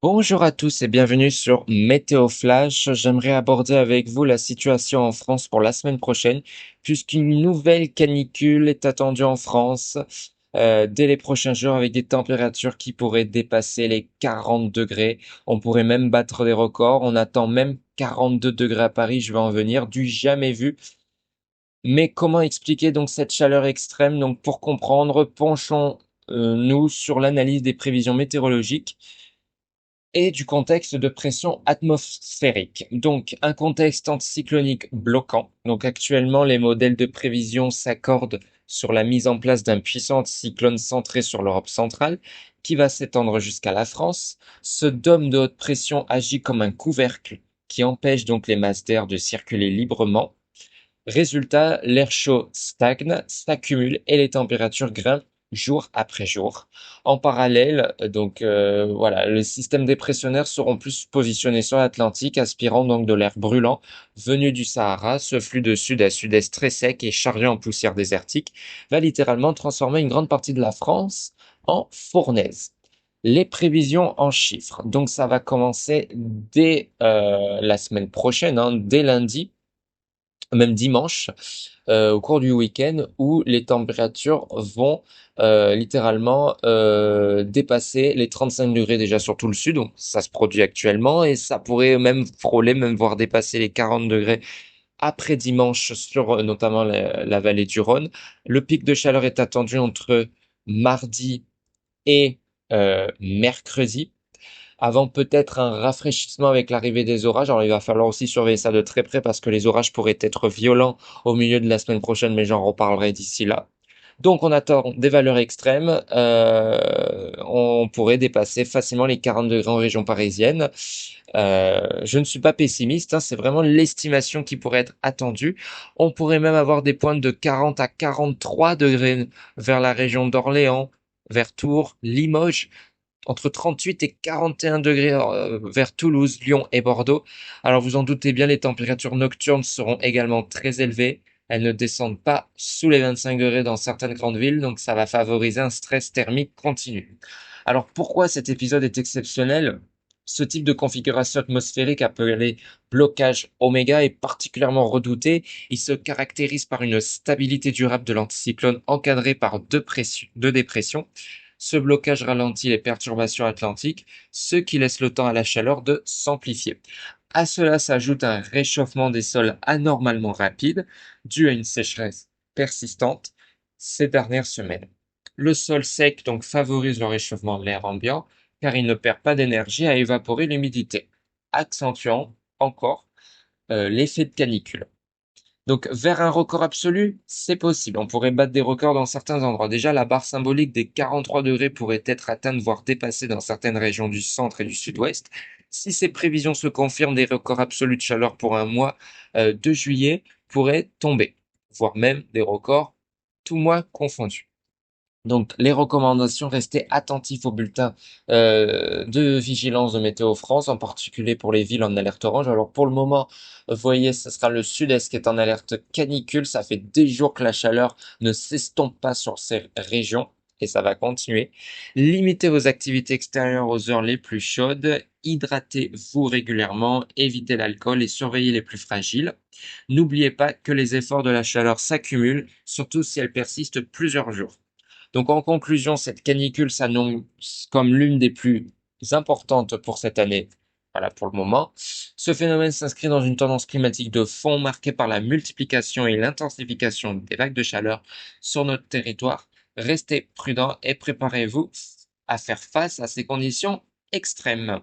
Bonjour à tous et bienvenue sur Météo Flash. J'aimerais aborder avec vous la situation en France pour la semaine prochaine, puisqu'une nouvelle canicule est attendue en France dès les prochains jours avec des températures qui pourraient dépasser les 40 degrés. On pourrait même battre des records. On attend même 42 degrés à Paris, je vais en venir, du jamais vu. Mais comment expliquer donc cette chaleur extrême? Donc pour comprendre, penchons-nous sur l'analyse des prévisions météorologiques et du contexte de pression atmosphérique. Donc, un contexte anticyclonique bloquant. Donc, actuellement, les modèles de prévision s'accordent sur la mise en place d'un puissant anticyclone centré sur l'Europe centrale, qui va s'étendre jusqu'à la France. Ce dôme de haute pression agit comme un couvercle qui empêche donc les masses d'air de circuler librement. Résultat, l'air chaud stagne, s'accumule et les températures grimpent jour après jour. En parallèle, voilà, les systèmes dépressionnaires seront plus positionnés sur l'Atlantique, aspirant donc de l'air brûlant venu du Sahara. Ce flux de sud à sud-est très sec et chargé en poussière désertique va littéralement transformer une grande partie de la France en fournaise. Les prévisions en chiffres. Donc ça va commencer dès la semaine prochaine, hein, dès lundi, même dimanche, au cours du week-end, où les températures vont littéralement dépasser les 35 degrés déjà sur tout le sud. Donc ça se produit actuellement et ça pourrait même frôler, même voire dépasser les 40 degrés après dimanche sur notamment la vallée du Rhône. Le pic de chaleur est attendu entre mardi et mercredi, avant peut-être un rafraîchissement avec l'arrivée des orages. Alors il va falloir aussi surveiller ça de très près parce que les orages pourraient être violents au milieu de la semaine prochaine, mais j'en reparlerai d'ici là. Donc on attend des valeurs extrêmes. On pourrait dépasser facilement les 40 degrés en région parisienne. Je ne suis pas pessimiste, hein, c'est vraiment l'estimation qui pourrait être attendue. On pourrait même avoir des pointes de 40 à 43 degrés vers la région d'Orléans, vers Tours, Limoges, entre 38 et 41 degrés vers Toulouse, Lyon et Bordeaux. Alors vous en doutez bien, les températures nocturnes seront également très élevées. Elles ne descendent pas sous les 25 degrés dans certaines grandes villes, donc ça va favoriser un stress thermique continu. Alors pourquoi cet épisode est exceptionnel? Ce type de configuration atmosphérique appelé blocage oméga est particulièrement redouté. Il se caractérise par une stabilité durable de l'anticyclone encadrée par deux dépressions. Ce blocage ralentit les perturbations atlantiques, ce qui laisse le temps à la chaleur de s'amplifier. À cela s'ajoute un réchauffement des sols anormalement rapide, dû à une sécheresse persistante ces dernières semaines. Le sol sec donc favorise le réchauffement de l'air ambiant, car il ne perd pas d'énergie à évaporer l'humidité, accentuant encore l'effet de canicule. Donc, vers un record absolu, c'est possible. On pourrait battre des records dans certains endroits. Déjà, la barre symbolique des 43 degrés pourrait être atteinte, voire dépassée dans certaines régions du centre et du sud-ouest. Si ces prévisions se confirment, des records absolus de chaleur pour un mois de juillet pourraient tomber, voire même des records tout mois confondus. Donc, les recommandations, restez attentifs aux bulletins de vigilance de Météo France, en particulier pour les villes en alerte orange. Alors, pour le moment, vous voyez, ce sera le sud-est qui est en alerte canicule. Ça fait des jours que la chaleur ne s'estompe pas sur ces régions et ça va continuer. Limitez vos activités extérieures aux heures les plus chaudes. Hydratez-vous régulièrement, évitez l'alcool et surveillez les plus fragiles. N'oubliez pas que les efforts de la chaleur s'accumulent, surtout si elles persistent plusieurs jours. Donc en conclusion, cette canicule s'annonce comme l'une des plus importantes pour cette année. Voilà pour le moment. Ce phénomène s'inscrit dans une tendance climatique de fond marquée par la multiplication et l'intensification des vagues de chaleur sur notre territoire. Restez prudents et préparez-vous à faire face à ces conditions extrêmes.